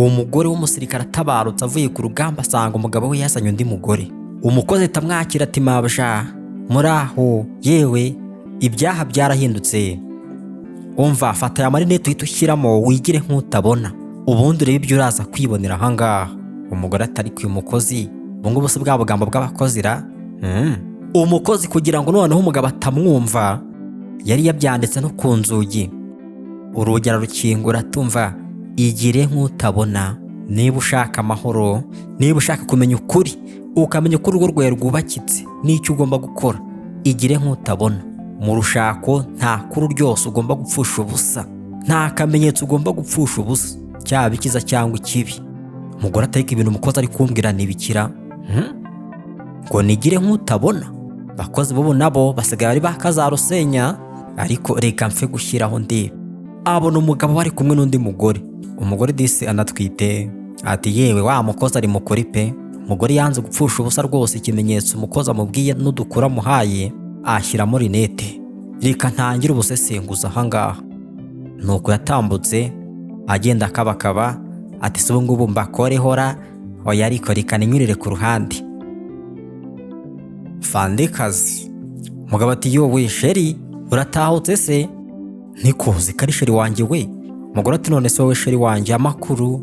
uwo mugore w'umusirikare atabarutse avuye ku rugamba asanga umugabo we yazanye undi mugore. Umukozi atamwakira ati mabja muraho yewe ibyaha byarahindutse, umva fata ya marinete uhita ushyiramo wigire nk'utabona ubundi urebe ibyo uraza kwibonera ahangaha. Umugore atari ku mukozi bungu bose bwa bugambo bw'abakozi ra umukozi kugira ngo noneho umugabo atamwumva yari yabyanditse no ku nzugi. Urugi ararukingura tumva igire nk'utabona. Niba ushaka amahoro, niba ushaka kumenya ukuri, ukamenya ko urugo rwawe rwubakitse n'icyo ugomba gukora, igire nk'utabona. Mu rushako nta kuru ryose ugomba gupfusha ubusa, nta kamenyetso ugomba gupfusha ubusa, cyaba ikiza cyangwa ikibi. Umugore ateka ibintu umukozi ari kumbwira nibikira ngo nigire nk'utabona. Bakozi bo nabo basigaye ari bakazarusenya, ariko reka mfe gushyiraho ndebe. Abona umugabo bari kumwe n'undi mugore. Umugore disi anatwite ati yewe wa mukozi ari mukuri pe. Umugore yanze gupfusha ubusa rwose, ikimenyetso umukozi amubwiye n'udukura muhaye ashyiramo rinete. Reka ntangire ubusesenguza ahangaha. Nuko yatambutse agenda akabakaba ati se ubu ngubu mbakore hora oya ariko reka ninyurire ku ruhande. Afande kazi. Mugabo ati yowe sheri uratahutse se? Nikuzi kari sheri wanjye we. Umugore ati none se wowe sheri wanjye amakuru?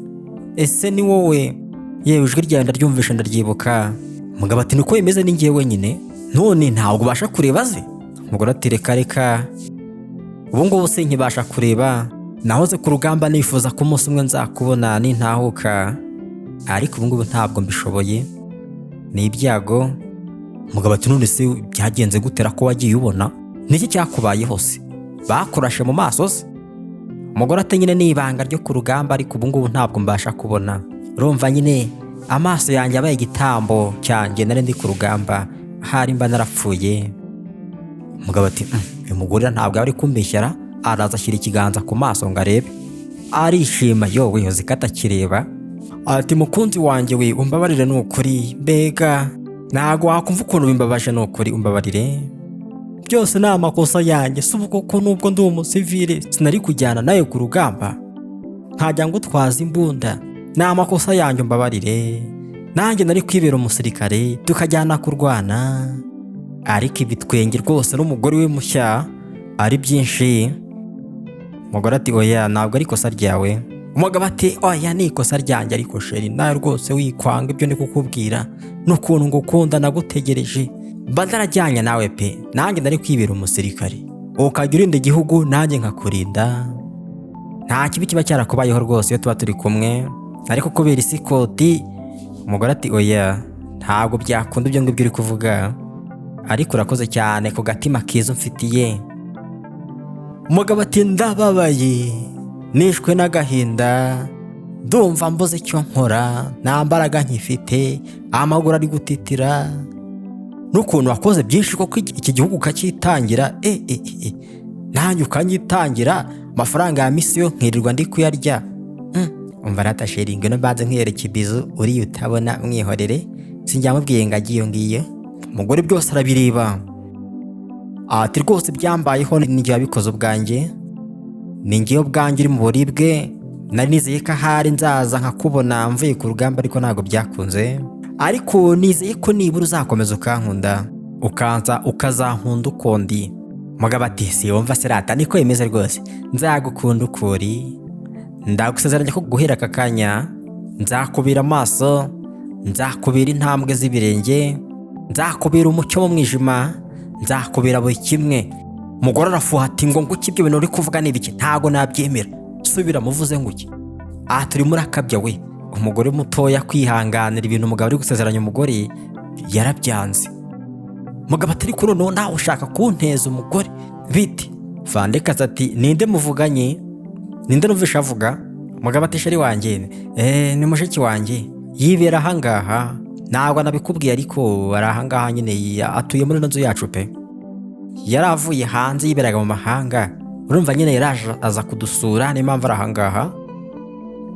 Ese ni wowe? Yewe ijwi ryawe ndaryumvisha ndaryibuka. Mugabo ati niko imeze ni ngiye wenyine none ntabwo ubasha kureba ze? Umugore ati reka ubu ngubu se nkibasha kureba, nahoze ku rugamba nifuza ko umunsi umwe nzakubona nintahuka, ariko ubu ngubu ntabwo mbishoboye, ni ibyago. Umugabo ati none se byagenze gutera ko wagiye ubona? Niki cyakubayeho se? Bakurashe mu maso se? Umugore ati nyine ni ibanga ryo ku rugamba, ariko ubu ngubu ntabwo mbasha kubona. Urumva nyine amaso yanjye abaye igitambo cyanjye nari ndi ku rugamba, hari mba narapfuye. Umugabo ati uyu mugore ntabwo ari kumbeshyara, araza ashyira ikiganza ku maso ngo arebe. Arishima yowe yoze katakireba. Ati mukunzi wanjye we umbabarire n'ukuri, mbega ntago wakumva ukuntu bimbabaje n'ukuri, umbabarire. Byose ni amakosa yanjye, si ubu koko nubwo ndi umusivile sinari kujyana nawe ku rugamba nkajya ngo twaza imbunda, ni amakosa yanjye umbabarire. Nanjye nari kwibera umusirikare tukajyana kurwana, ariko ibitwenge rwose n'umugore we mushya ari byinshi. Umugore ati oya ntabwo ari ikosa ryawe. Umugabo ati oya ni ikosa ryanjye, ariko sheri nawe rwose wikwanga, ibyo ndi kukubwira n'ukuntu ngukunda nagutegereje, mba ndarajyanye nawe pe. Nanjye nari kwibera umusirikare ukajya urinda igihugu nanjye nkakurinda, nta kibi kiba cyarakubayeho rwose iyo tuba turi kumwe, ariko kubera isikoti. Umugore ati oya ntabwo byakunda ibyo ngibyo uri kuvuga, ariko urakoze cyane ku gatima kiza umfitiye. Umugabo ati ndababaye, nishwe n'agahinda, ndumva mbuze icyo nkora, nta mbaraga nkifite, amaguru ari gutitira, n'ukuntu wakoze byinshi koko iki gihugu ukakitangira, nanjye ukanyitangira, amafaranga ya misiyo nkirirwa ndi kuyarya. Umva ratasheri ngeno banze nkiyereka ibizu uri utabona mwihorere, sinjya mubwiye ngo agiye ngiye. Umugore byose arabireba ati rwose byambayeho ninjye wabikoze ubwanjye, ninjye ubwanjye uri mu buribwe, nari nizeye ko ahari nzaza nkakubona mvuye ku rugamba, ariko ntabwo byakunze, ariko nizeye ko nibura uzakomeza ukankunda, ukanza ukazankunda ukundi. Umugabo ati si wumva se rata niko imeze rwose, nzagukunda ukuri, ndagusezeranya ko guhera aka kanya nzakubira amaso, nzakubira intambwe z'ibirenge, nzakubira umucyo mu mwijima, nzakubira buri kimwe. Umugore arafuha ati ngo nguki ibyo bintu uri kuvuga ni ibiki? Ntago nabyemera, subira muvuze nguki. Turi muri akabya we. Umugore mutoya kwihanganira ibintu umugabo ari gusezeranya umugore yarabyanze. Umugabo atari kuri none nawe ushaka kunteza umugore biti? Afande kazi ati ninde muvuganye? Ninde numvisha avuga? Umugabo ati sheri wanjye ni mushiki wanjye yibera ahangaha, ntabwo nabikubwiye ariko ari ahangaha nyine, atuye muri nzu yacu pe. Yaravuye hanze yiberaga mu mahanga, urumva nyine yaraje aza kudusura, ni impamvu ari ahangaha.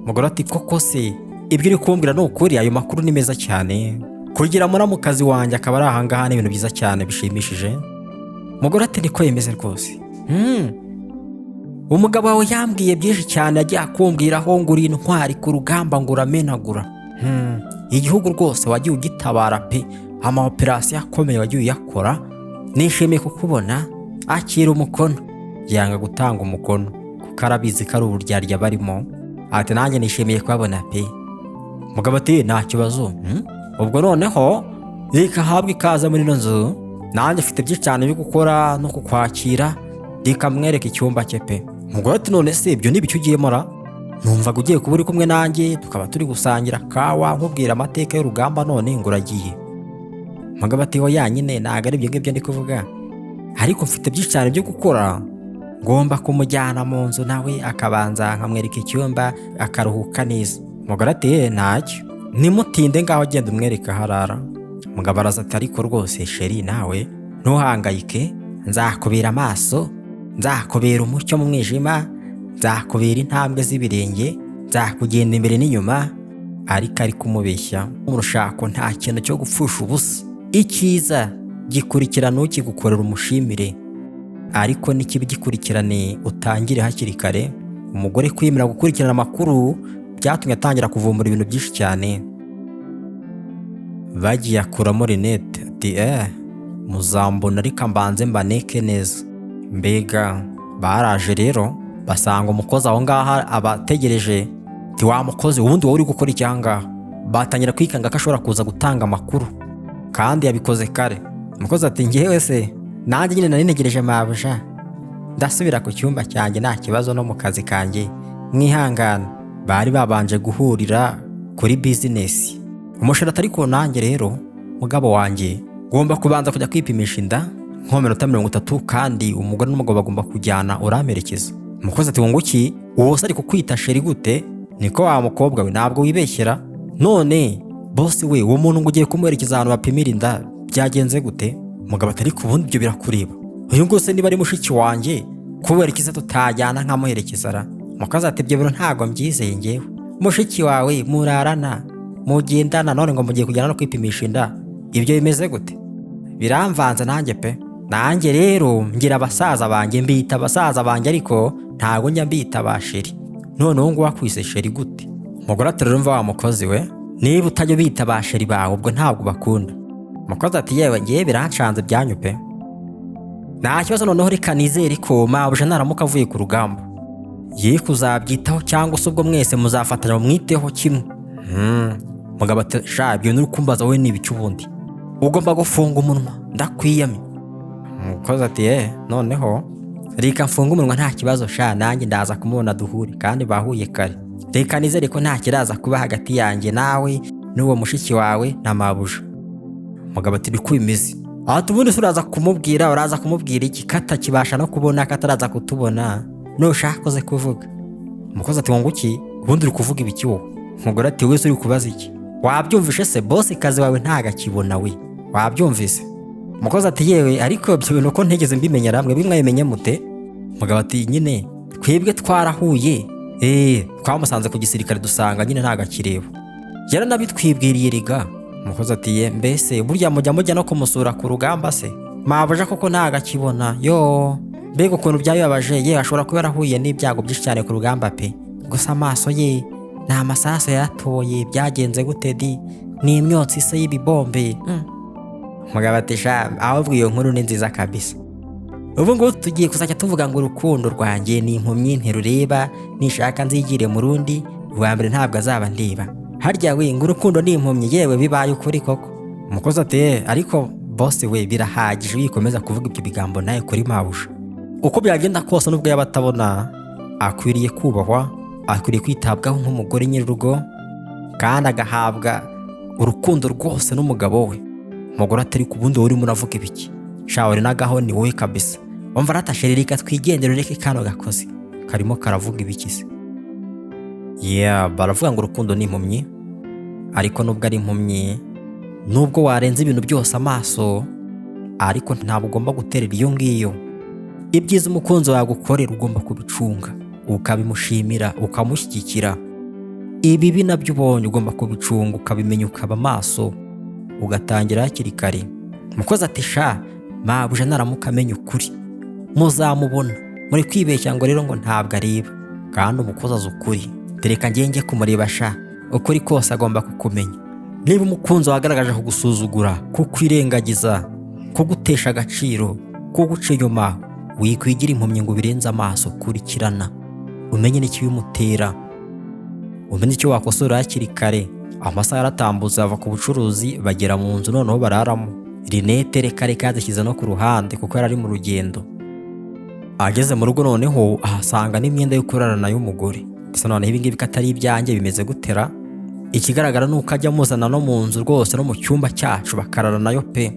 Umugore ati koko se ibyo uri kumbwira ni ukuri? Ayo makuru ni meza cyane, kugira muramukazi wanjye akaba ari ahangaha ni ibintu byiza cyane bishimishije. Umugore ati niko yemeze rwose. umugabo wawe yambwiye byinshi cyane, agiye akumbwiraho ngo uri intwari ku rugamba ngo uramenagura. Igihugu rwose wagiye ugitabara pe, amaoperasiyo akomeye wagiye uyakora. Nishimiye kukubona, akira umukono. Yanga gutanga umukono kuko arabizi ko ari uburyarya barimo. Ati nanjye nishimiye kubabona pe. Umugabo ati nta kibazo. Ubwo noneho reka habwe ikaze muri ino nzu, nanjye mfite byinshi cyane byo gukora no kukwakira, reka mwereke icyumba cye pe. Umugore ati none se ibyo n'ibiki ugiyemo ra? Numvaga ugiye kuba uri kumwe nanjye tukaba turi gusangira kawa nkubwira amateka y'urugamba, none ngo uragiye. Umugabo ati oya nyine ntabwo ari ibyo ngibyo ndi kuvuga, ariko mfite byinshi cyane byo gukora, ngomba kumujyana mu nzu nawe akabanza nkamwereka icyumba akaruhuka neza. Umugore ati ntacyo, nimutinde ngaho genda umwereka harara. Umugabo araza ati ariko rwose sheri nawe ntuhangayike, nzakubera amaso, nzakubera umucyo mu mwijima, nzakubera intambwe z'ibirenge, nzakugenda imbere n'inyuma. Ariko ari kumubeshya. Mu rushako nta kintu cyo gupfusha ubusa, icyiza gikurikirana ukigukorera umushimire, ariko n'ikibi gikurikirane utangire hakiri kare. Umugore kwimira gukurikirana amakuru byatumye atangira kuvumbura ibintu byinshi cyane. Bagiye akuramo rinete ati muzambona ariko mbanze mbaneke neza. Mbega baraje rero basanga umukozi aho ngaho abategereje. Ati wa mukozi ubundi wowe uri gukora iki aha ngaha? Batangira kwikanga ko ashobora kuza gutanga amakuru kandi yabikoze kare. Umukozi ati ngewe se nanjye nyine nari ntegereje mabuja, ndasubira ku cyumba cyanjye nta kibazo no mu kazi kanjye, mwihangana. Bari babanje guhurira kuri business. Umushara ariko nanjye rero mugabo wanjye ngomba kubanza kujya kwipimisha inda nko minota 30, kandi umugore n'umugabo bagomba kujyana uramerekeza. Umukozi ati nguki uwo se ari kukwita sheri gute? Niko wa mukobwa we ntabwo wibeshyera. None boss we uwo muntu ngo ugiye kumuherekeza ahantu bapimira inda byagenze gute? Umugabo ati ariko ubundi ibyo birakureba, uyu ngo se niba ari mushiki wanjye kuberekeza tutajyana nkamuherekeza ra? Umukozi ati ibyo biro ntabwo mbyizeye ngewe. Mushiki wawe murarana mugendana none ngo mugiye kujyana no kwipimisha inda, ibyo bimeze gute? Biramvanze nanjye pe. Nanjye rero ngira abasaza banjye mbita abasaza banjye, ariko ntago njya mbita basheri. None uwo ngo wakwise sheri gute? Umugore ati rero mva wa mukozi we, niba utajya bita basheri bawe ubwo ntabwo bakunda. Umukozi ati yewe ngiye birancanze byanyu pe. Nta kibazo noneho reka nizere ko mabuja naramuka avuye ku rugamba ye kuzabyitaho, cyangwa se ubwo mwese muzafatanya mwiteho kimwe. Umugabo ati sha ibyo nuri kumbaza wowe n'ibiki ubundi? Ugomba gufunga umunwa ndakwiyamye. Umukozi ati noneho reka mfunga umunwa nta kibazo sha, nanjye ndaza kumubona duhure, kandi bahuye kare. Reka nizere ko nta kiraza kuba hagati yanjye nawe n'uwo mushiki wawe na mabuja. Umugabo ati biko bimeze. Ati ubundi uraza kumubwira, uraza kumubwira iki katakibasha no kubona kataraza kutubona nushaka koze kuvuga? Umukozi ati nguki ubundi uri kuvuga ibiki wowe? Umugore ati wese uri kubaza iki? Wabyumvishe se boss kazi wawe ntagakibona we? Wabyumvise? Umukozi ati yewe ariko ibyo bintu ko ntegeze mbimenya ramwe bimwayemenye mute? Umugabo ati nyine twebwe twarahuye, twamusanze ku gisirikare dusanga nyine ntagakireba, yara nabitwibwiriye riga. Umukozi ati mbese burya mujya no kumusura ku rugamba se? Mabuja koko ntagakibona yo, mbega ukuntu byabibabaje. Ye ashobora kuba yarahuye n'ibyago byinshi cyane ku rugamba pe, gusa amaso ye ni amasaso yatoye. Byagenze gute di? Ni imyotsi se y'ibibombe. Umugabo ati sha ahubwo iyo nkuru ni nziza kabisa. Ubu ngo tugiye kuzajya tuvuga ngo urukundo rwanjye ni impumyi ntirureba, nishaka nzigire mu rundi, rwa mbere ntabwo azaba ndeba. Harya we ngo urukundo ni impumyi, yewe bibaye ukuri koko? Umukozi ati ariko boss we birahagije wikomeza kuvuga ibyo bigambo naye kuri mabuja. Uko byagenda kose nubwo yaba atabona, akwiriye kubahwa, akwiriye kwitabwaho nk'umugore nyir'urugo, kandi agahabwa urukundo rwose n'umugabo we. Umugore atari ku bundi wowe muravuga ibiki? Shawari nagaho ni wowe kabisa. Umva ratashererika twigendere reke kano gakozi karimo karavuga ibiki se? Baravuga ngo urukundo ni impumyi, ariko nubwo ari impumyi, nubwo warenza ibintu byose amaso, ariko ntabwo ugomba guterera iyo ngiyo. Ibyiza umukunzi wawe gukorera ugomba kubicunga, ukabimushimira, ukamushyigikira. Ibibi nabyo ubonye ugomba kubicunga, ukabimenya, ukaba maso, ugatangira hakiri kare. Umukozi ati sha mabuja naramuka amenya ukuri muzamubona, muri kwibeshya ngo rero ngo ntabwo areba kandi umukozi azi ukuri. Tereka njye kumureba sha, ukuri kose agomba kukumenya. Niba umukunzi wagaragaje kugusuzugura, kukwirengagiza, kugutesha agaciro, kuguca inyuma, wikwigira impumyi ngo birenze amaso. Kurikirana umenye n'ikibimutera, umenye icyo wakosora hakiri kare. Amasaha yaratambutse ava ku bucuruzi bagera mu nzu noneho bararamo. Rinete reka yazishyize no ku ruhande kuko yari ari mu rugendo. Ageze mu rugo noneho ahasanga n'imyenda yo kurarana y'umugore. Ndetse noneho ibi ngibi katari ibyanjye bimeze gutera. Ikigaragara nuko ajya amuzana no mu nzu rwose no mu cyumba cyacu bakarara nayo pe.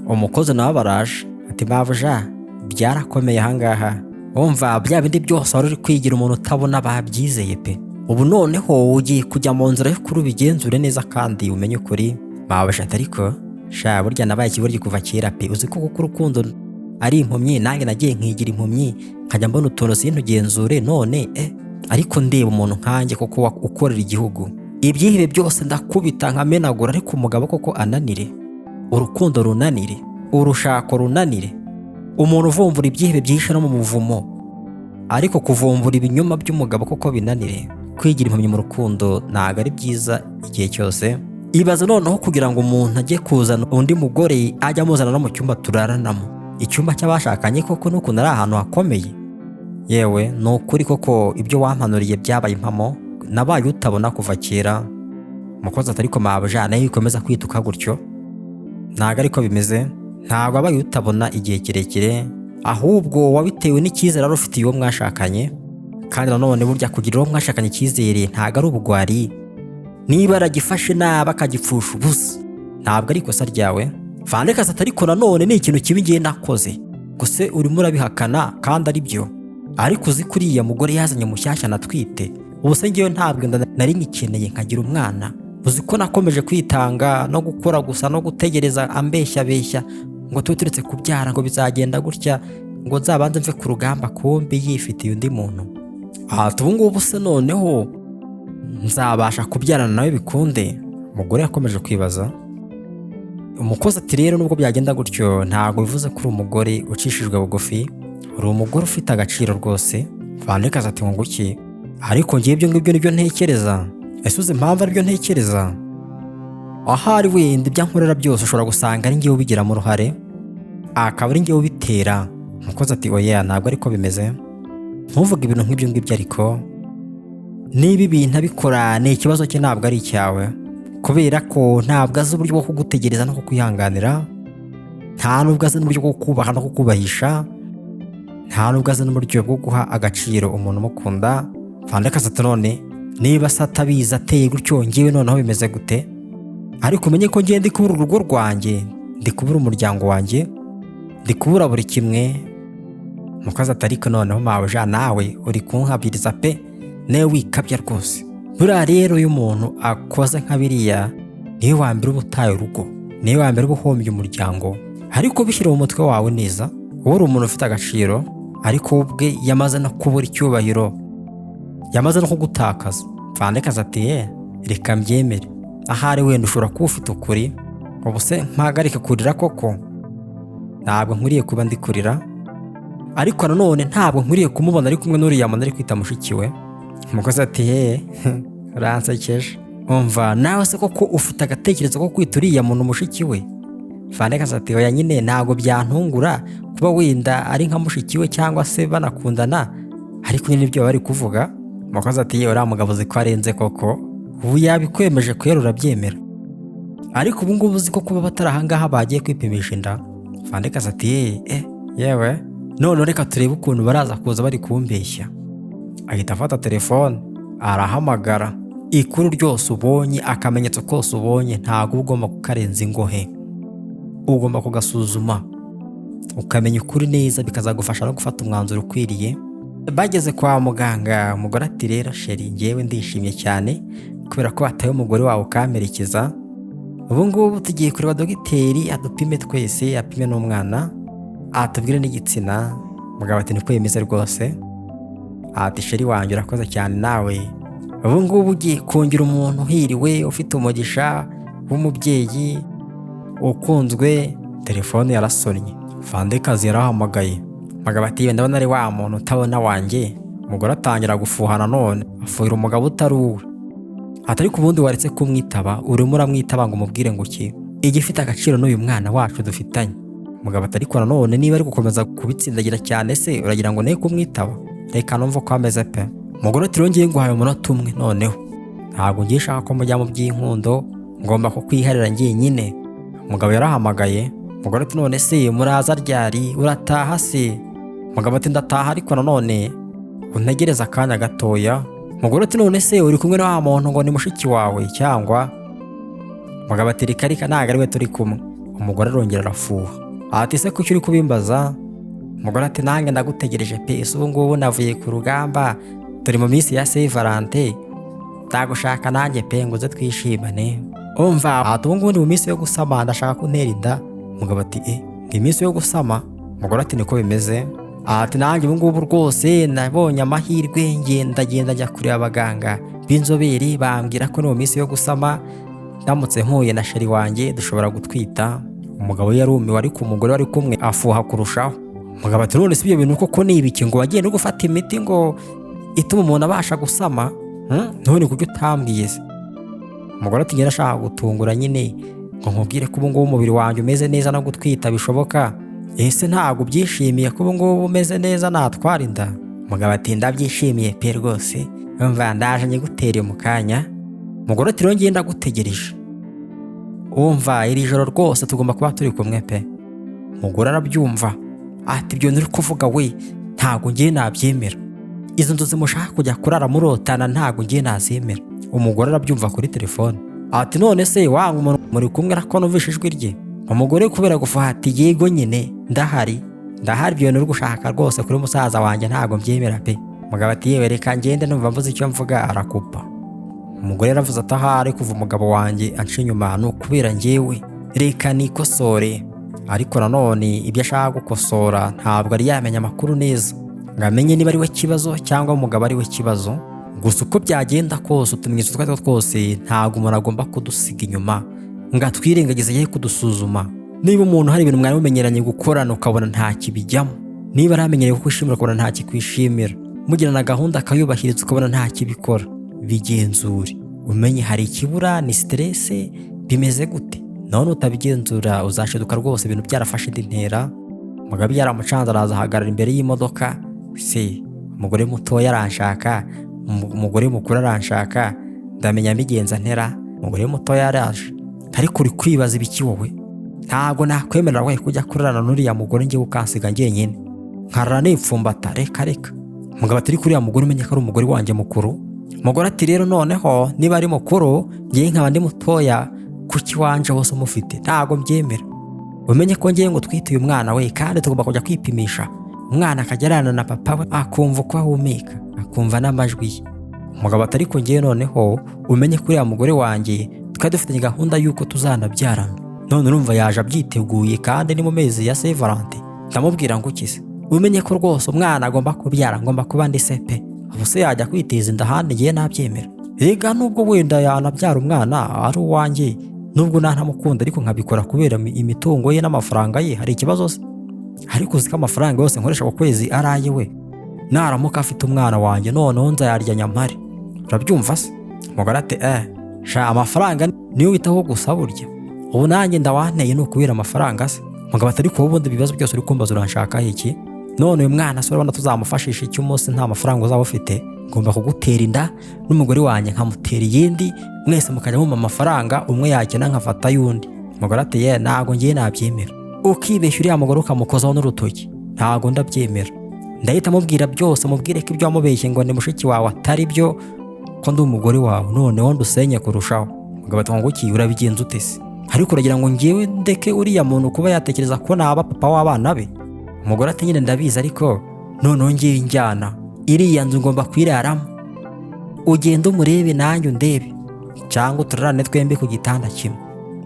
Umukozi nawe baraje ati bavuja byarakomeye ahangaha. Wumva bya bindi byose wari uri kwigira umuntu utabona babyizeye pe. Ubu noneho ugiye kujya mu nzira yo kurubigenzure neza kandi umenye ukuri. Bavuja ariko sha burya nabaye ikigoryi kuva kera pe. Uzi ko kuko urukundo ari impumyi, nanjye nagiye nkigira impumyi nkajya mbona utuntu sintugenzure none ariko ndeba umuntu nkanjye koko ukorera igihugu. Ibyihibe byose ndakubita nkamenagura, ariko umugabo koko ananire, urukundo runanire, urushako runanire, umuntu uvumbura ibyihibe byihishe no mu muvumo, ariko kuvumbura ibinyoma by'umugabo koko binanire. Kwigira impumyi mu rukundo ntabwo ari byiza igihe cyose. Ibaza noneho kugira ngo umuntu ajye kuzana undi mugore ajya amuzana no mu cyumba turaranamo, icyumba cy'abashakanye koko n'ukuntu ari ahantu hakomeye. Yewe ni ukuri koko ibyo wampanuriye byabaye impamo. Nabaye utabona kuva kera. Umukozi atariko mabuja nayo ikomeza kwituka gutyo, ntabwo ariko bimeze. Ntabwo abaye utabona igihe kirekire, ahubwo wabitewe n'icyizere ari ufitiye uwo mwashakanye. Kandi nanone burya kugira uwo mwashakanye icyizere ntabwo ari ubugwari. Niba aragifashe nabi akagipfusha ubusa ntabwo ari ikosa ryawe. Afande kazi atariko nanone ni ikintu kibi ngiye nakoze, gusa urimo urabihakana kandi ari byo. Ariko uzi kuriya mugore yazanye mushyashya natwite, ubuse ngewe ntabwo nari nyikeneye nkagira umwana. Uzi ko nakomeje kwitanga no gukora gusa no gutegereza ambeshya ngo tube turetse kubyara ngo bizagenda gutya, ngo nzabanze mve ku rugamba kumbi yifitiye undi muntu. Ubu ngubu se noneho nzabasha kubyarana nawe bikunde? Umugore yakomeje kwibaza. Umukozi ati rero nubwo byagenda gutyo ntabwo bivuze ko uri umugore ucishijwe bugufi, uri umugore ufite agaciro rwose. Afande kazi ati nguki, ariko ngiye ibyo ngibyo nibyo ntekereza. Ese uzi impamvu aribyo ntekereza? Ahari wenda ibyo nkorera byose ushobora gusanga ari ngewe ubigiramo uruhare, akaba ari ngewe ubitera. Umukozi ati oya ntabwo ariko bimeze, ntuvuge ibintu nk'ibyo ngibyo. Ariko niba ibintu abikora ni ikibazo cye ntabwo ari icyawe, kubera ko ntabwo azi uburyo bwo kugutegereza no kukwihanganira, nta nubwo azi n'uburyo bwo kubaha no kukubahisha, nta nubwo azi n'uburyo bwo guha agaciro umuntu umukunda. Afande kazi ati none niba se atabizi ateye gutyo ngewe noneho bimeze gute? Ariko umenye ko ngiye ndi kubura urugo rwanjye, ndi kubura umuryango wanjye, ndi kubura buri kimwe. Umukozi ati ariko noneho mabuja nawe uri kunkabiriza pe, newe wikabya rwose. Buriya rero iyo umuntu akoze nka biriya niwe wa mbere uba utaye urugo, niwe wa mbere uba uhombye umuryango. Ariko bishyira mu mutwe wawe neza, wowe uri umuntu ufite agaciro, ariko ubwe yamaze no kubura icyubahiro, yamaze no kugutakaza. Afande kazi ati reka mbyemere, ahari wenda ushobora kuba ufite ukuri. Ubu se mpagarike kurira koko? Ntabwo nkuriye kuba ndi kurira, ariko nanone ntabwo nkuriye kumubona ari kumwe n'uriya muntu ari kwita mushiki we. Umukozi ati uransekeje. Umva nawe se koko ufite agatekerezo ko kwita uriya muntu mushiki we? Afande kazi ati oya nyine ntabwo byantungura kuba wenda ari nka mushiki we cyangwa se banakundana, ariko nyine ibyo bari kuvuga. Umukozi ati uriya mugabo uzi ko arenze koko, ubu yabikwemeje kwera urabyemera. Ariko ubu ngubu uzi ko kuba batari ahangaha bagiye kwipimisha inda. Afande kazi ati yewe none reka turebe ukuntu baraza kuza bari kumbeshya. Ahita afata telefone arahamagara. Ikuru ryose ubonye, akamenyetso kose ubonye ntabwo ugomba kukarenza ingohe, ugomba kugasuzuma ukamenya ukuri neza, bikazagufasha no gufata umwanzuro ukwiriye. Bageze kwa muganga, umugore ati rero sheri ngewe ndishimye cyane kubera ko ataye umugore wawe ukamerekeza. Ubu ngubu tugiye kureba dogiteri adupime twese, apime n'umwana atubwire n'igitsina. Mugabo ati niko yemeze rwose. Ati sheri wanjye urakoze cyane, nawe ubu ngubu ugiye kongera umuntu hiriwe ufite umugisha w'umubyeyi ukunzwe. Telefone yarasonnye. Afande kazi yarahamagaye. umugabo ati ndabona ari wa muntu utabona wanjye. Umugore atangira gufuhana none afuhira umugabo utari uwe. Atari ku bundi waretse kumwitaba urimo uramwitaba ngo umubwire ngo iki igifite agaciro n'uyu mwana wacu dufitanye. Umugabo atari ko none niba ari gukomeza kubitsindagira cyane se uragira ngo ne kumwitaba, reka numva ko ameze pe. Umugore ati rongeye nguhaye umunota umwe noneho, ntabwo ngiye shaka ko mujya mu by'inkundo, ngomba kukwiharira ngiye nyine. Umugabo yarahamagaye. Umugore ati none se muraza ryari, urataha se? Umugabo ati ndataha ariko nanone untegereza akanya gatoya. Umugore ati none se uri kumwe na wa muntu ngo ni mushiki wawe cyangwa? Umugabo ati reka ntabwo ari we turi kumwe. Umugore arongera arafuha ati se kuki uri kubimbaza? Umugore ati nanjye ndagutegereje pe, ubu ngubu navuye ku rugamba, turi mu minsi ya Saint Valentin, ndagushaka nanjye pe ngo uze twishimane. Umva ati ubu ngubu ni mu minsi yo gusama, ndashaka kuntera inda. Umugabo ati ni iminsi yo gusama? Umugore ati niko bimeze. Ati nanjye ubu ngubu rwose nabonye amahirwe ngenda njya kureba abaganga b'inzobere bambwira ko ni mu minsi yo gusama, ndamutse mpuye na sheri wanjye dushobora gutwita. Umugabo yarumiwe ariko umugore wari kumwe afuha kurushaho. Umugabo ati none si ibyo bintu koko ni ibiki ngo wagiye no gufata imiti ngo ituma umuntu abasha gusama? None kuki utambwiye se? Umugore ati ngenda ashaka gutungura nyine ngo nkubwire ko ubu ngubu umubiri wanjye umeze neza no gutwita bishoboka. Ese ntabwo byishimiye ko ubu ngubu umeze neza natwara inda? Umugabo ati ndabyishimiye pe rwose, umva ndaje nyigutere mu kanya. Umugore ati rongeye ndagutegereje, umva iri joro rwose tugomba kuba turi kumwe pe. Umugore arabyumva ati ibyo nturi kuvuga we ntabwo ngiye nabyemera, izo nzozi mushaka kujya kurara murotana ntabwo ngiye nazemera. Umugore arabyumva kuri telefone ati none se wanga umuntu muri kumwe ariko numvishe ijwi rye? Umugore kubera gufuha ati yego nyine ndahari ibyo nturi gushaka rwose kuri musaza wanjye ntabwo mbyemera pe. Umugabo ati yewe reka ngende numva mvuze icyo mvuga, arakupa. Umugore yaravuze ati ahari kuva umugabo wanjye anca inyuma ni ukubera njyewe, reka nikosore. Ariko nanone ibyo ashaka gukosora ntabwo ari yamenya amakuru neza ngo amenye niba ari we kibazo cyangwa umugabo ari we kibazo. Gusa uko byagenda kose utumenyetso twari twose ntabwo umuntu agomba kudusiga inyuma ngo atwirengagize ye kudusuzuma. Niba umuntu hari ibintu mwari mumenyeranye gukorana ukabona nta kibijyamo, niba aramenyereye kukwishimira ukabona nta kikwishimira, mugirana gahunda akayubahiriza ukabona nta kibikora, bigenzure umenye hari ikibura, ni stress bimeze gute. None utabigenzura uzashiduka rwose ibintu byarafashe indi ntera. Umugabo yaramucanze araza ahagarara imbere y'imodoka. Se umugore mutoya aranshaka, umugore mukuru aranshaka, ndamenya mbigenza ntera. Umugore mutoya araje ariko uri kwibaza ibiki wowe? Ntabwo nakwemerera we kujya kurarana n'uriya mugore ngiye ukansiga njyenyine nkarara nipfumbata, reka. Umugabo ati kuri ya mugore umenye ko ari umugore wanjye mukuru. Umugore ati rero noneho niba ari mukuru ngiye nkaba ndi mutoya, kuki wanje hose umufite? Ntabwo mbyemera. Umenye ko ngiye ngo twite uyu mwana we kandi tugomba kujya kwipimisha, umwana akagerana na papa we akumva uko ahumeka akumva n'amajwi ye. Umugabo ati ariko ngiye noneho umenye ko uriya mugore wanjye twari dufitanye gahunda y'uko tuzanabyarana, none urumva yaje abyiteguye kandi ni mu mezi ya Saint Valentin. Ndamubwira ngo ukize umenye ko rwose umwana agomba kubyara, ngomba kuba ndi sepe. Ubuse yajya kwitiza inda ahandi ngiye nabyemera? Rega nubwo wenda yanabyara umwana ari uwanjye, nubwo ntamukunda ariko nkabikora kubera imitungo ye n'amafaranga ye, hari ikibazo se? Ariko uzi ko amafaranga yose nkoresha ku kwezi araye we, naramuka afite umwana wanjye noneho nzayarya nyamare. Urabyumva se? Umugore ati sha amafaranga niyo witaho gusa burya, ubu nanjye ndawanteye ni ukubera amafaranga se? Umugabo ati ariko ubundi ibibazo byose uri kumbaza uranshaka iki? None uyu mwana se urabona tuzamufashisha iki umunsi nta mafaranga uzaba ufite? Ngomba kugutera inda n'umugore wanjye nkamutera iyindi, mwese mukajya mumpa amafaranga, umwe yakena nkafata y'undi. Umugore ati ntabwo ngiye nabyemera. Ukibeshya uriya mugore ukamukozaho n'urutoki, ntabwo ndabyemera. Ndahita mubwira byose, mubwire ko ibyo wamubeshye ngo ni mushiki wawe atari byo, ko ndi umugore wawe, noneho ndusenye kurushaho. Umugabo ati ngo uki urabigenza ute se? Ariko uragira ngo ngiwe ndeke uriya muntu kuba yatekereza ko naba papa w'abana be? Umugore ati nyine ndabizi ariko noneho ngiye njyana iriya nzu ngomba kwiraramo, ugenda umurebe nanjye undebe, cyangwa turarane twembi ku gitanda kimwe,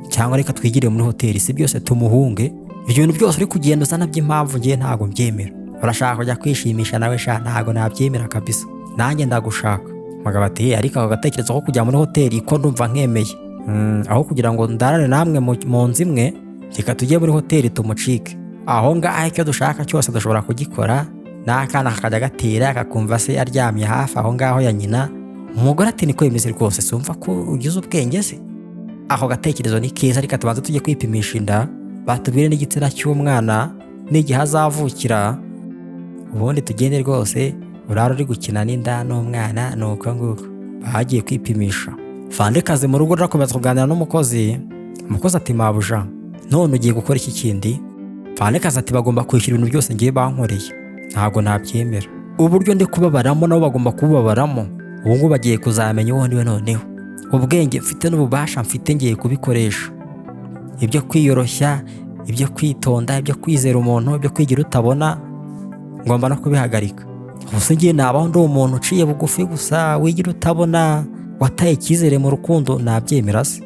cyangwa reka twigire muri hoteli, si byose tumuhunge. Ibyo bintu byose uri kugenda uzana by'impamvu ngiye ntabwo mbyemera. Urashaka kujya kwishimisha nawe sha, ntabwo nabyemera kabisa, nanjye ndagushaka. Umugabo ati ariko ako gatekerezo ko kujya muri hoteli ko ndumva nkemeye, aho kugira ngo ndarane namwe mu nzu imwe, reka tujye muri hoteli tumucike. aho ngaho icyo dushaka cyose dushobora kugikora, n'akana kakajya gatera kakumva se aryamye hafi aho ngaho ya nyina. Umugore ati niko bimeze rwose, sumva ko ugize ubwenge se. Ako gatekerezo ni keza, ariko tubanza tujye kwipimisha inda, batubwire n'igitsina cy'umwana n'igihe azavukira, ubundi tugende rwose urara uri gukina n'inda n'umwana nuko nguko. Bagiye kwipimisha. Afande kazi mu rugo rakomeza kuganira n'umukozi. Umukozi ati mabuja, none ugiye gukora iki kindi? Afande kazi ati bagomba kwishyura ibintu byose ngiye bankoreye. Ntabwo nabyemera. Uburyo ndi kubabaramo nabo bagomba kubabaramo. Ubu ngubu bagiye kuzamenya uwo ndiwe noneho. Ubwenge mfite n'ububasha mfite ngiye kubikoresha. Ibyo kwiyoroshya, ibyo kwitonda, ibyo kwizera umuntu, ibyo kwigira utabona, ngomba no kubihagarika. Ubuse ngiye nabaho ndi umuntu uciye bugufi gusa, wigira utabona, wataye icyizere mu rukundo, nabyemera se.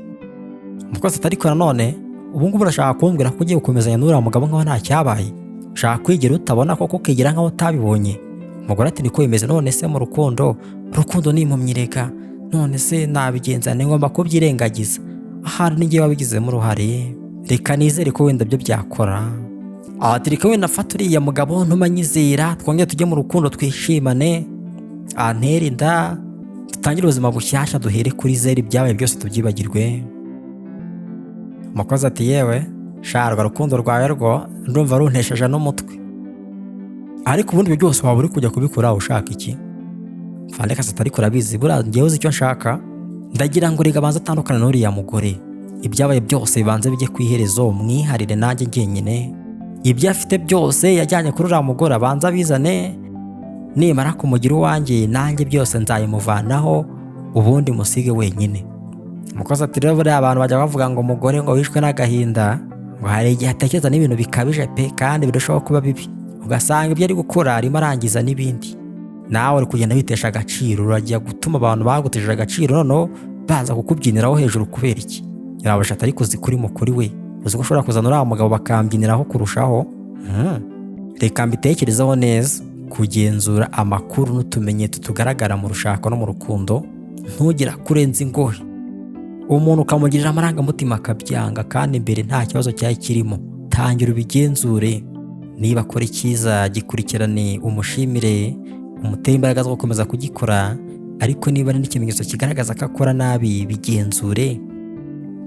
Umukozi ariko nanone ubu ngubu urashaka kumbwira ko ugiye gukomezanya n'uriya mugabo nkaho nta cyabaye? Ushaka kwigira utabona koko ukigira nkaho utabibonye? Umugore ati niko bimeze. None se mu rukundo ni impumyi reka, none se nabigenza ni ngomba kubyirengagiza? Ahari n'igihe wabigizemo uruhare, reka nizere ko wenda byo byakora. Ati reka wenda afata uriya mugabo ntumanyizera, twongere tujye mu rukundo twishimane, antera inda, dutangire ubuzima bushyashya, duhere kuri zero, ibyabaye byose tubyibagirwe. Umukozi ati yewe sharwa rukundo rwawe rwo ndumva runtesheje n'umutwe, ariko ubundi ibyo byose waba uri kujya kubikora ushaka iki? Afande kazi atari kurabizi, buriya ngewe uzi icyo nshaka, ndagira ngo rega banza atandukana n'uriya mugore, ibyabaye byose bibanze bijye ku iherezo, mwiharire nanjye njyenyine. Ibyo afite byose yajyanye kuri uriya mugore abanza bizane, nimara kumugira uwanjye nanjye byose nzayimuvanaho, ubundi musige wenyine. Umukozi ati rero buriya abantu bajya bavuga ngo umugore ngo wishwe n'agahinda, ngo hari igihe atekereza n'ibintu bikabije pe, kandi birushaho kuba bibi, ugasanga ibyo ari gukora arimo arangiza n'ibindi. Nawe uri kugenda witesha agaciro, urajya gutuma abantu bagutesheje agaciro noneho baza kukubyiniraho hejuru kubera iki? Yarabasha atari kuzi kuri mukuri we, uzi ko ushobora kuzana uriya mugabo bakambyiniraho kurushaho. Reka mbitekerezeho neza. Kugenzura amakuru n'utumenyetso tugaragara mu rushako no mu rukundo, ntugira kurenza ingohe. Umuntu ukamugirira amarangamutima akabyanga kandi imbere nta kibazo cyari kirimo, tangira ubigenzure. Niba akora icyiza gikurikirane, umushimire, umutere imbaraga zo gukomeza kugikora, ariko niba ari n'ikimenyetso kigaragaza ko akora nabi, bigenzure,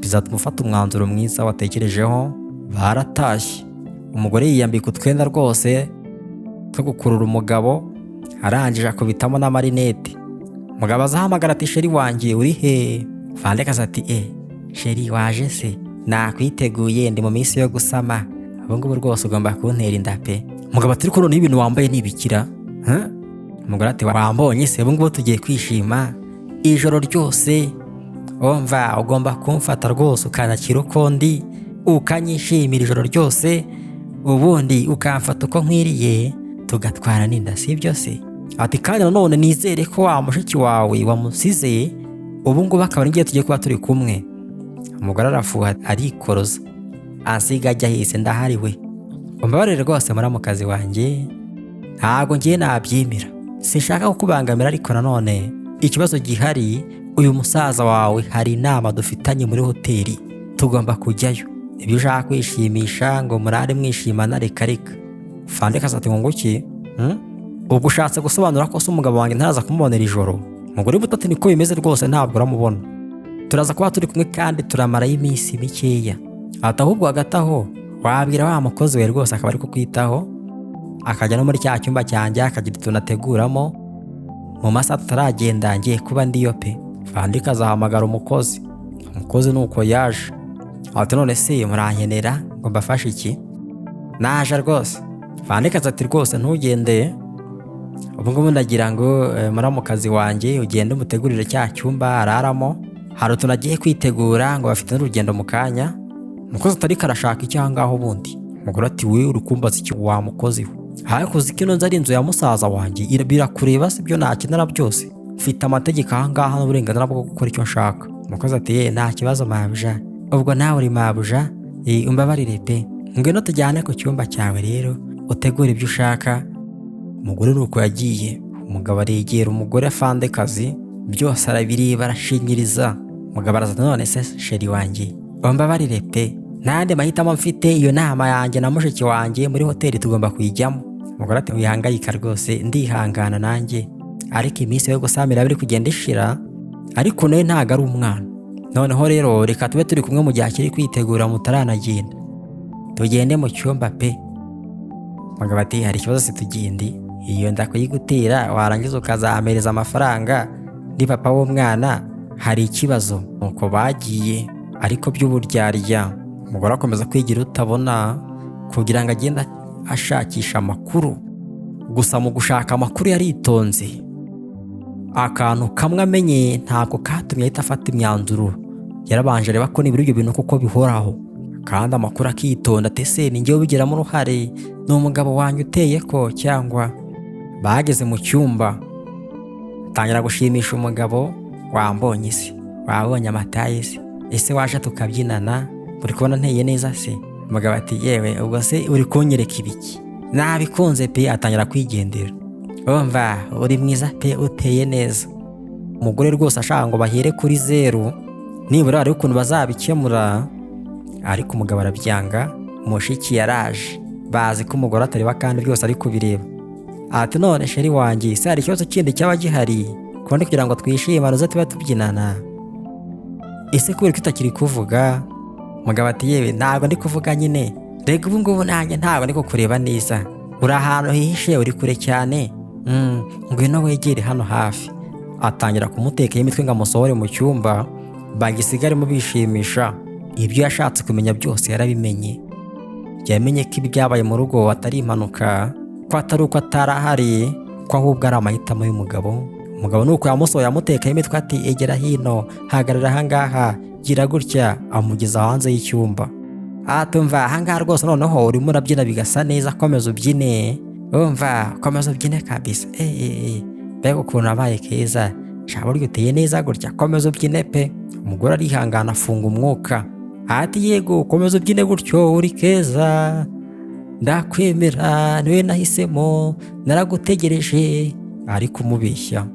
bizatuma ufata umwanzuro mwiza watekerejeho. Baratashye. Umugore yiyambika utwenda rwose two gukurura umugabo, arangije akubitamo n'amarinete. Umugabo azahamagara ati sheri wanjye uri he? Afande kazi ati sheri waje se? Nakwiteguye ndi mu minsi yo gusama, ubu ngubu rwose ugomba kuntera inda pe. Umugabo ati ariko none ibintu wambaye nibikira? Umugore ati wambonye se? Ubu ngubu tugiye kwishima ijoro ryose, umva ugomba kumfata rwose ukanyakira uko ndi, ukanyishimira ijoro ryose, ubundi ukamfata uko nkwiriye, tugatwara n'inda, sibyo se? Ati kandi nanone nizere ko wa mushiki wawe wamusize, ubu ngubu akaba ngiye tugiye kuba turi kumwe. Umugore arafuha arikoroza, ansiga ajya hise ndahari we. Umbabarire rwose muramukazi wanjye, ntabwo ngiye nabyemera, sinshaka kukubangamira, ariko nanone ikibazo gihari, uyu musaza wawe hari inama dufitanye muri hoteli, tugomba kujyayo. Ibyo ushaka kwishimisha ngo murare mwishimana, reka reka. Afande kazi ati ngo nguki? Ubwo ushatse gusobanura ko se umugabo wanjye ntaraza kumubonera ijoro? Umugore muto ati niko bimeze rwose, ntabwo uramubona, turaza kuba turi kumwe kandi turamarayo iminsi mikeya. Ati ahubwo hagati aho wabwira wa mukozi we rwose akaba ari kukwitaho, akajya no muri cya cyumba cyanjye akagira utuntu ateguramo, mu masaha tutaragenda ngiye kuba ndiyo pe. Afande kazi ahamagara umukozi. Umukozi nuko yaje. Ati none se murankenera ngo mbafashe iki? Naje rwose. Afande kazi ati rwose ntugende, ubu ngubu ndagira ngo muramukazi wanjye ugende umutegurire cya cyumba araramo, hari utuntu agiye kwitegura ngo bafite n'urugendo mu kanya. Umukozi atari karashaka iki aha ngaho ubundi? Umugore ati we uri kumbaza iki wa mukozi we? Haye kuzi ko ino nzu ari inzu ya musaza wanjye, birakureba se ibyo nakenera byose? Mfite amategeko aha ngaha n'uburenganzira bwo gukora icyo nshaka. Umukozi ati nta kibazo mabuja, ubwo nawe uri mabuja, umbabarire pe, ngwino tujyane ku cyumba cyawe rero utegure ibyo ushaka. Umugore nuko yagiye. Umugabo aregera umugore afande kazi, byose arabireba arashingiriza. Umugabo araza none se sheri wanjye umbabarire pe, nande mahitamo mfite, iyo nama yanjye na mushiki wanjye muri hoteli tugomba kuyijyamo. Umugore ati wihangayika rwose, ndihangana nanjye, ariko iminsi yo gusamira biri kugenda ishira, ariko nawe ntago ari umwana. Noneho rero reka tube turi kumwe mu gihe akiri kwitegura mutaranagenda, tugende mu cyumba pe. Umugabo ati hari ikibazo se tugende, iyo ndakuyigutera warangiza ukazamereza amafaranga ni papa w'umwana, hari ikibazo. Nuko bagiye ariko by'uburyarya. Umugore akomeza kwigira utabona kugira ngo agende ashakisha amakuru. Gusa mu gushaka amakuru yaritonze. Akantu kamwe amenye ntabwo katumye ahita afata imyanzuro. Yarabanje areba ko nibura ibyo bintu kuko bihoraho, kandi amakuru akitonda. Ese ni njyewe ubigiramo uruhare, ni umugabo wanjye uteye ko cyangwa? Bageze mu cyumba atangira gushimisha umugabo. Wambonye se, wabonye amataye se, ese waje tukabyinana, uri kubona nteye neza se? Umugabo ati yewe ubwo se uri kunyereka ibiki? Nabikunze pe. Atangira kwigendera. Umva uri mwiza pe, uteye neza. Umugore rwose ashaka ngo bahere kuri 0 nibura ari ukuntu bazabikemura, ariko umugabo arabyanga. Mushiki yaraje, bazi ko umugore atareba kandi byose ari kubireba. Ati none sheri wanjye se hari ikibazo kindi cyaba gihari kundi kugira ngo twishimane uze tuba tubyinana? Ese kubera ko utakiri kuvuga? Umugabo ati yewe ntabwo ndi kuvuga nyine, rega ubu ngubu nanjye ntabwo ndi kukureba neza, uri ahantu hihishe, uri kure cyane. Ngwino wegere hano hafi. Atangira kumutekera imitwe ngo amusohore mu cyumba, bagisigaremo bishimisha. Ibyo yashatse kumenya byose yarabimenye. Yamenye ko ibi byabaye mu rugo atari impanuka, ko atari uko atarahari, ko ahubwo ari amahitamo y'umugabo. Umugabo nuko yamusohoye amutekera imitwe ati egera hino, hagarara ahangaha, gira gutya. Amugeza hanze y'icyumba. Atumva ahangaha rwose noneho urimo urabyina bigasa neza, komeza ubyine. Umva komeza ubyine kabisa. Mbega ukuntu abaye keza, shaba uryo uteye neza gutya, komeza ubyine pe. Umugore arihangana afunga umwuka. Ati yego komeza ubyine gutyo, uri keza, ndakwemera, niwe nahisemo, naragutegereje. Ari kumubeshya.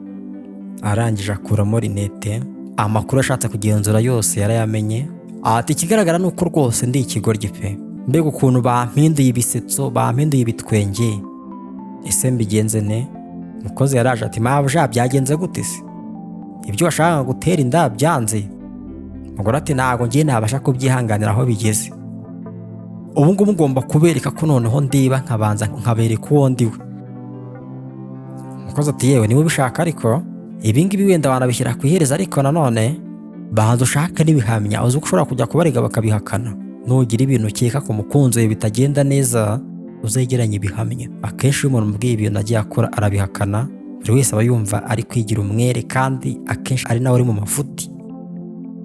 Arangije akuramo rinete. Amakuru ashatse kugenzura yose yarayamenye. Ati ikigaragara nuko rwose ndi ikigoryi pe. Mbega ukuntu bampinduye ibisetso, bampinduye ibitwenge, ese mbigenze ne? Umukozi yaraje ati mabuja byagenze gute se? Ibyo washaka gutera inda byanze? Umugore ati ntago ngiye nabasha kubyihanganira aho bigeze. Ubu ngubu ngomba kubereka ko noneho ndiba nkabanza nkabereka uwo ndiwe. Umukozi ati yewe niwe ubishaka, ariko ibi ngibi wenda wanabishyira ku iherezo, ariko nanone banza ushaka n'ibihamya. Uzi ko ushobora kujya kubarega bakabihakana. Nugira ibintu ukeka ku mukunzi we bitagenda neza, uzegeranye ibihamya. Akenshi iyo umuntu umubwiye ibintu agiye akora arabihakana, buri wese aba yumva ari kwigira umwere, kandi akenshi ari nawe uri mu mafuti.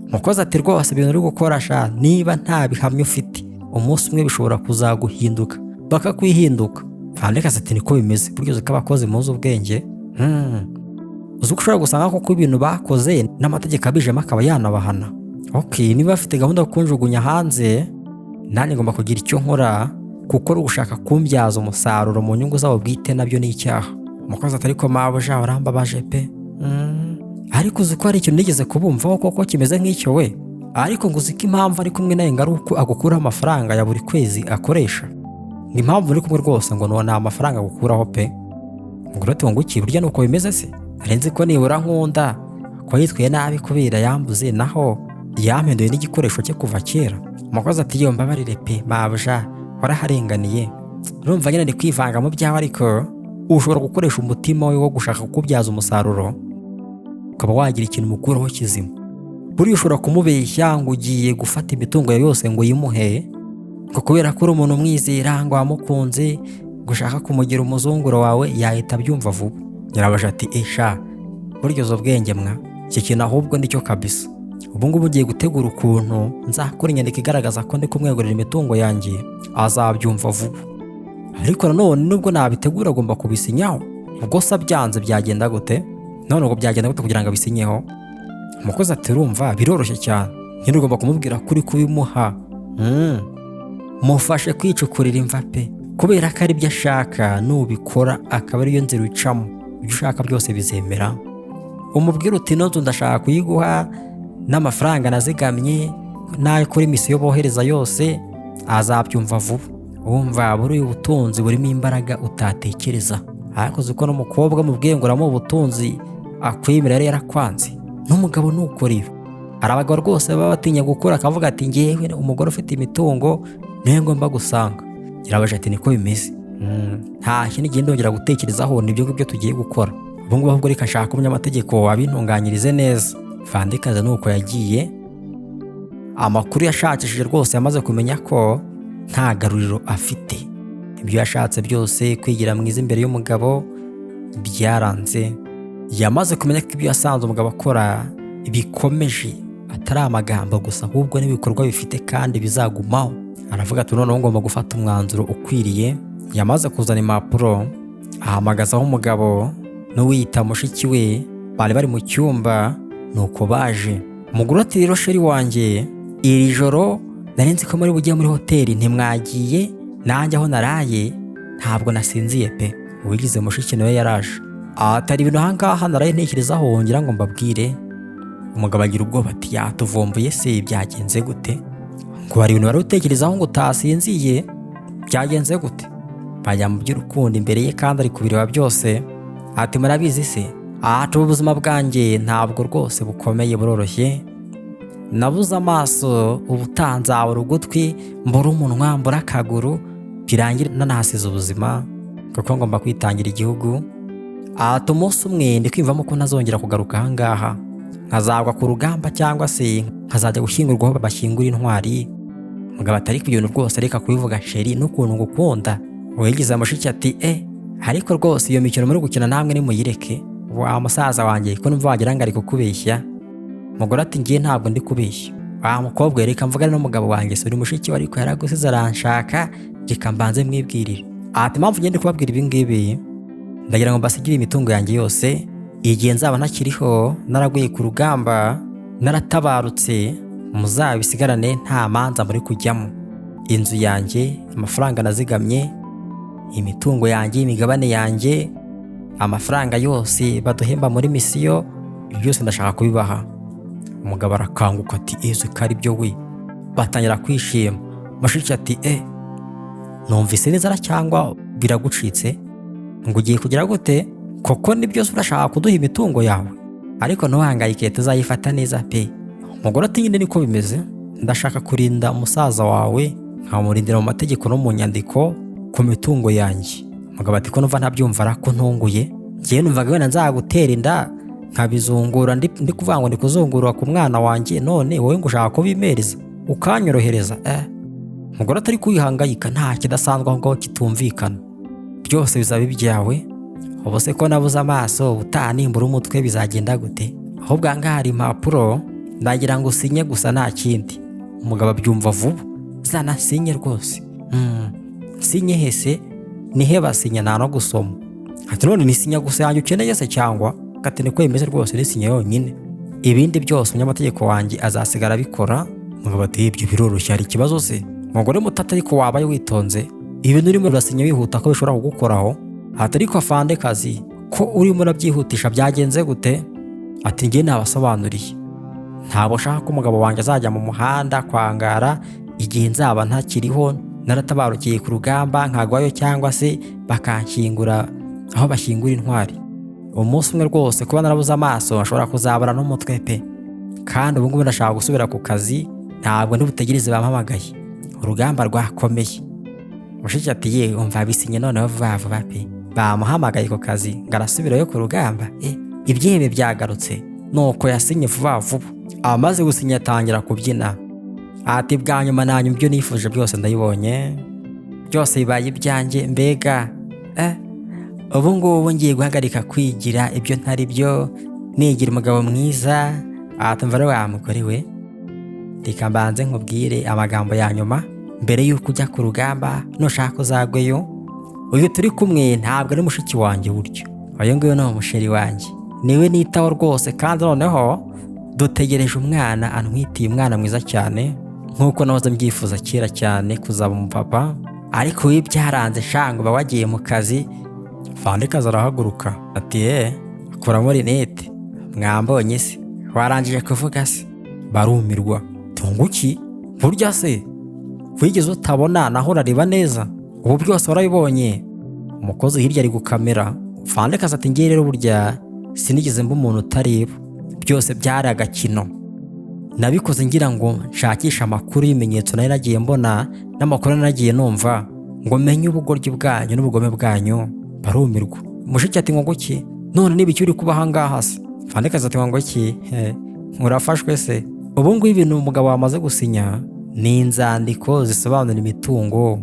Umukozi ati rwose ibintu uri gukora sha, niba nta bihamya ufite, umunsi umwe bishobora kuzaguhinduka, bakakwihinduka. Afande ati niko bimeze, buryo uzi ko abakozi muzi ubwenge. Uzi ko ushobora gusanga koko ibintu bakoze n'amategeko abijemo akaba yanabahana. Niba bafite gahunda yo kunjugunya hanze, nanjye ngomba kugira icyo nkora, kuko uri gushaka kumbyaza umusaruro mu nyungu zabo bwite, nabyo ni icyaha. Umukozi ati ariko mabuja urambabaje pe. Ariko uzi ko hari ikintu nigeze kubumvaho koko kimeze nk'icyo we, ariko ngo uzi ko impamvu ari kumwe nawe ngo ari uko agukuraho amafaranga ya buri kwezi akoresha. Ni impamvu uri kumwe rwose ngo nta mafaranga agukuraho pe. Ngo rero tunguki burya nuko bimeze se? Arenze ko nibura nkunda, ko yitwaye nabi kubera yambuze, naho yampinduye n'igikoresho cye kuva kera. Umukozi ati yo mbabarire pe mabuja, waraharenganiye. Urumva nyine ndi kwivanga mu byawe, ariko ushobora gukoresha umutima we wo gushaka kukubyaza umusaruro, ukaba wagira ikintu mukuraho kizima. Buriya ushobora kumubeshya ngo ugiye gufata imitungo ye yose ngo yimuhe, ngo kubera ko uri umuntu umwizera ngo wamukunze, gushaka kumugira umuzunguro wawe, yahita abyumva vuba. Nyirabaje ati esha buryo zo bwenge mwa, iki kintu ahubwo nicyo kabisa. Ubu ngubu ugiye gutegura ukuntu nzakora inyandiko igaragaza ko ndi kumwegurira imitungo yanjye, azabyumva vuba. Ariko nanone nubwo nabitegura agomba kubisinyaho. Ubwo se byanze byagenda gute? None ubwo byagenda gute kugira ngo abisinyeho? Umukozi ati urumva biroroshye cyane, nyine ugomba kumubwira kuri kubimuha. Mufashe kwicukurira imva pe, kubera ko ari byo ashaka, nubikora akaba ariyo nzira ucamo, ibyo ushaka byose bizemera. Umubwira uti nonzo ndashaka kuyiguha n'amafaranga nazigamye, nayo kuri misiyo bohereza yose azabyumva vuba. Wumva buri ubutunzi burimo imbaraga utatekereza. Ariko uko n'umukobwa mubwiye ngo uramuha ubutunzi akwemera yari yarakwanze. N'umugabo nuko rero hari abagabo rwose baba batinya gukora, akavuga ati ngewe umugore ufite imitungo niwe ngomba gusanga. Yarabaje ati niko bimeze. Nta kindi gihe ndongera gutekerezaho, nibyo ngibyo tugiye gukora. Ubu ngubu ahubwo reka nshaka umunyamategeko abintunganyirize neza. Afande kazi nuko yagiye. Amakuru yashakishije rwose yamaze kumenya ko nta garuriro afite. Ibyo yashatse byose kwigira mwiza imbere y'umugabo byaranze. Yamaze kumenya ko ibyo yasanze umugabo akora bikomeje, atari amagambo gusa ahubwo n'ibikorwa bifite kandi bizagumaho. Aravuga ati noneho ngomba gufata umwanzuro ukwiriye. Yamaze kuzana impapuro ahamagazaho umugabo n'uwiyita mushiki we, bari mu cyumba. Nuko baje. Umugore ati rero sheri wanjye, iri joro nari nzi ko muri bugiye muri hoteli ntimwagiye, nanjye aho naraye ntabwo nasinziye pe. Uwigize mushiki nawe yaraje. Atari ibintu ahangaha naraye ntekerezaho ngira ngo mbabwire. Umugabo agira ubwoba ati yatuvumbuye se, byagenze gute? Ngo hari ibintu wari utekerezaho ngo utasinziye, byagenze gute? Bajya mu by'urukundo imbere ye kandi ari kubireba byose. Ati murabizi se, ubuzima bwanjye ntabwo rwose bukomeye buroroshye. Nabuze amaso, ubutanzabura ugutwi, mbura umunwa, mbura akaguru, birangira nanahasize ubuzima kuko ngomba kwitangira igihugu. Ati umunsi umwe ndi kwiyumvamo ko ntazongera kugaruka ahangaha, nkazagwa ku rugamba cyangwa se nkazajya gushyingurwa aho bashyingura intwari. Umugabo atari ku bintu rwose reka kubivuga sheri n'ukuntu ngukunda. Uwigize mushiki ati ariko rwose iyo mikino muri gukina namwe nimuyireke. Wa musaza wanjye ko numva wagira ngo ari kukubeshya. Umugore ati ngiye ntabwo ndi kubeshya. Wa mukobwa reka mvugane n'umugabo wanjye, suri mushiki we ariko yaragusize aranshaka, reka mbanze mwibwirire. Ati mpamvu ngende kubabwira ibi ngibi, ndagira ngo mbasigire imitungo yanjye yose. Igihe nzaba ntakiriho, naraguye ku rugamba, naratabarutse, muzabisigarane nta manza muri kujyamo. Inzu yanjye, amafaranga nazigamye, imitungo yanjye, imigabane yanjye, amafaranga yose baduhemba muri misiyo, byose ndashaka kubibaha. Umugabo arakanguka ati ezo kari byo we. Batangira kwishima. Mushiki ati numvise neza cyangwa biragucitse? Ngo ugiye kugira gute? Koko nibyo urashaka kuduha imitungo yawe, ariko ntuhangayike tuzayifata neza pe. Umugore ati nyine niko bimeze, ndashaka kurinda umusaza wawe, nkamurindira mu mategeko no mu nyandiko ku mitungo yanjye. Umugabo ati ko numva ntabyumva arako ntunguye, ngiye numvaga wenda nzagutera inda nkabizungura, ndi kuvuga ngo ndi kuzungurwa ku mwana wanjye, none wowe ngo ushaka kubimereza ukanyorohereza. Umugore atari kwihangayika, nta kidasanzwe aho ngaho kitumvikana, byose bizaba ibyawe. Ubu se ko nabuze amaso, utanimbura umutwe bizagenda gute? Ahubwo ahangaha hari impapuro, ndagira ngo usinye gusa nta kindi. Umugabo abyumva vuba, zana sinye rwose. Sinye hese nihe basinya nta no gusoma. Ati none ni sinya gusa yanjye ukeneye se cyangwa? Ati niko bimeze rwose, ni sinya yonyine, ibindi byose umunyamategeko wanjye azasigara abikora. Umugabo ati ibyo biroroshye, hari ikibazo se? Umugore mutata ariko wabaye witonze, ibintu urimo urasinya wihuta ko bishobora kugukoraho. Ati ariko afande kazi, ko urimo urabyihutisha byagenze gute? Ati ngiye nabasobanuriye, ntabwo shaka ko umugabo wanjye azajya mu muhanda kwangara igihe nzaba ntakiriho, naratabarukiye ku rugamba nkagwayo cyangwa se bakanshyingura aho bashyingura intwari. Umunsi umwe rwose kuba narabuze amaso ashobora kuzabura n'umutwe pe. Kandi ubu ngubu ndashaka gusubira ku kazi, ntabwo ndi butegereze bampamagaye, urugamba rwakomeye. Mushiki ati ye umva bisinye noneho vuba vuba pe. Bamuhamagaye ku kazi ngo arasubirayo ku rugamba. Ibyihebe byagarutse, nuko yasinye vuba vuba. Amaze gusinya atangira kubyina. Ati bwa nyuma nanyu ibyo nifuje byose ndayibonye, byose bibaye ibyanjye, mbega ubu ngubu ngiye guhagarika kwigira ibyo ntari byo, nigira umugabo mwiza. Atumva rero wa mugore we, reka mbanze nkubwire amagambo ya nyuma mbere y'uko ujya ku rugamba, nushaka uzagweyo. Uyu turi kumwe ntabwo ari mushiki wanjye buryo, uyu nguyu ni umusheri wanjye, niwe nitaho rwose, kandi noneho dutegereje umwana, antwitiye umwana mwiza cyane nk'uko nahoze mbyifuza kera cyane kuzaba umupapa, ariko we byaranze shango uba wagiye mu kazi. Afande kazi arahaguruka ati akuramo rinete, mwambonye se? Warangije kuvuga se? Barumirwa. Tunguki? burya se wigeze utabona naho urareba neza, ubu byose warabibonye. Umukozi hirya ari gukamera. Afande kazi ati ngiye rero burya sinigeze mba umuntu utareba, byose byari agakino, nabikoze ngira ngo nshakisha amakuru y'ibimenyetso nari nagiye mbona n'amakuru nagiye numva ngo menye ubugoryi bwanyu n'ubugome bwanyu. Barumirwa. Mushiki ati ngo ki none niba icyo uri kuba ahangaha se? Afande kazi ati ngo ki urafashwe se? Ubu ngubu ibintu umugabo wamaze gusinya ni inzandiko zisobanura imitungo.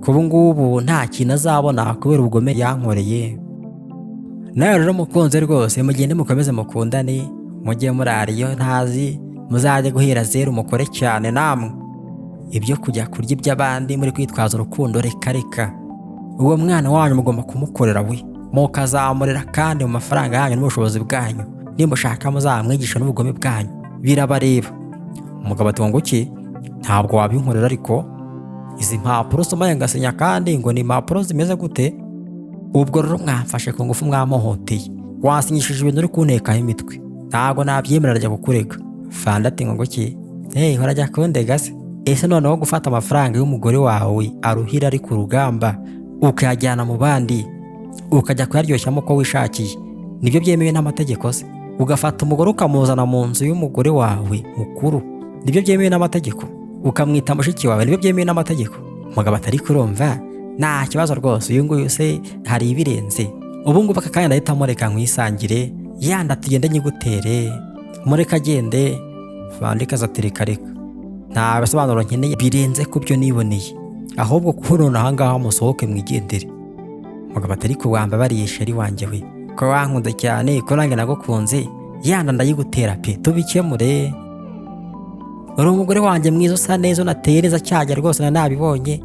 Kubu ngubu nta kintu azabona kubera ubugome yankoreye. Nawe rero mukunze rwose mugende mukomeze mukundane, mujye murariyo ntazi, muzajye guhera zero mukore cyane namwe. Ibyo kujya kurya iby'abandi muri kwitwaza urukundo reka. Uwo mwana wanyu mugomba kumukorera we, mukazamurera kandi mu mafaranga yanyu n'ubushobozi bwanyu. Nimba ushaka muzamwigisha n'ubugome bwanyu, birabareba. Umugabo ati ngo ki ntabwo wabinkorera, ariko izi mpapuro somaye ngasinya kandi ngo ni impapuro zimeze gute? Ubwo rero mwamfashe ku ngufu mwamuhoteye, wasinyishije ibintu uri kuntekaho imitwe, ntabwo nabyemera ajya kukurega. Afande ati ngo ki horajya kundega se? Ese noneho gufata amafaranga y'umugore wawe aruhira ari ku rugamba ukayajyana mu bandi ukajya kuyaryoshamo ko wishakiye, nibyo byemewe n'amategeko se? Ugafata umugore ukamuzana mu nzu y'umugore wawe mukuru, nibyo byemewe n'amategeko? Ukamwita mushiki wawe, nibyo byemewe n'amategeko? Umugabo atari kurumva nta kibazo rwose, uyu nguyu se hari ibirenze. Ubu ngubu aka kanya ndahita mureka nkwisangire, yanda tugende nyigutere, mureka agende. Afande kazi ati reka nta bisobanuro nkeneye birenze ku byo niboneye, ahubwo kurona ahangaha musohoke mwigendere. Umugabo atari kubamba bariye sheri wanjye we, ko wankunda cyane, ko nanjye nagukunze, yanda ndayigutera pe, tubikemure. Uri umugore wanjye mwiza usa neza unateye neza cyajya rwose nabibonye,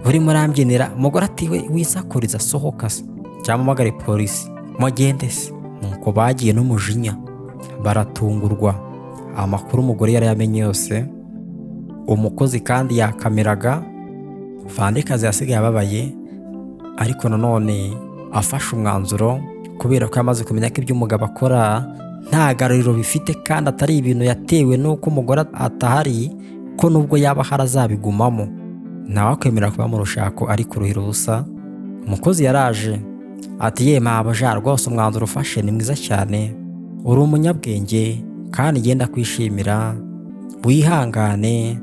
uri murambyinira. Umugore ati we wisakuriza, sohoka se cyangwa mpamagare polisi mugende se. Nuko bagiye n'umujinya baratungurwa, amakuru umugore yari yamenye yose. Umukozi kandi yakameraga. Afande kazi yasigaye ababaye, ariko nanone afashe umwanzuro kubera ko yamaze kumenya ko ibyo umugabo akora nta garuriro bifite kandi atari ibintu yatewe n'uko umugore atahari, ko nubwo yaba harazabigumamo nawe akwemera kuba mu rushako ari kuruhira ubusa. Umukozi yaraje ati ye mabuja rwose umwanzuro ufashe ni mwiza cyane, uri umunyabwenge kandi genda kwishimira, wihangane.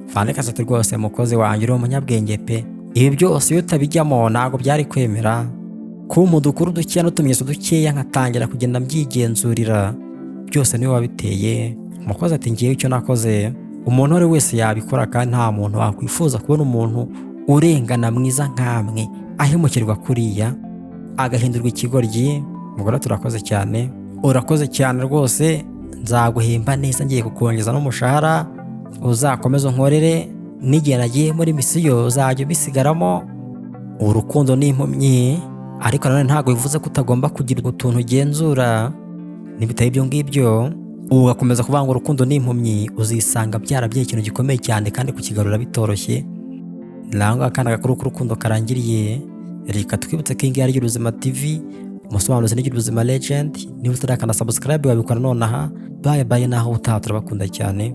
Afande kazi ati rwose mukozi wanjye uri umunyabwenge pe, ibi byose iyo utabijyamo ntabwo byari kwemera. Ku mudukuru dukeya n'utumenyetso dukeya nkatangira kugenda mbyigenzurira, byose niwe wabiteye. Umukozi ati ngiye icyo nakoze umuntu wari wese yabikora, kandi nta muntu wakwifuza kubona umuntu urengana mwiza nkamwe ahemukirwa kuriya agahindurwa ikigoryi. Umugore turakoze cyane, urakoze cyane rwose, nzaguhemba neza, ngiye kukongeza n'umushahara, uzakomeza unkorere, n'igihe nagiye muri misiyo uzajya ubisigaramo. Urukundo ni impumyi, ariko nanone ntabwo bivuze ko utagomba kugira utuntu ugenzura. Nibitari ibyo ngibyo ugakomeza kuvuga ngo urukundo ni impumyi, uzisanga byarabyaye ikintu gikomeye cyane kandi kukigarura bitoroshye. Nango akana gakuru k'urukundo karangiriye. Reka twibutse ko ingi ari Girubuzima TV, umusobanuzi ni Girubuzima legend. Niba utarakanda subscribe wabikora nonaha. Bye bye naho utaha, turabakunda cyane.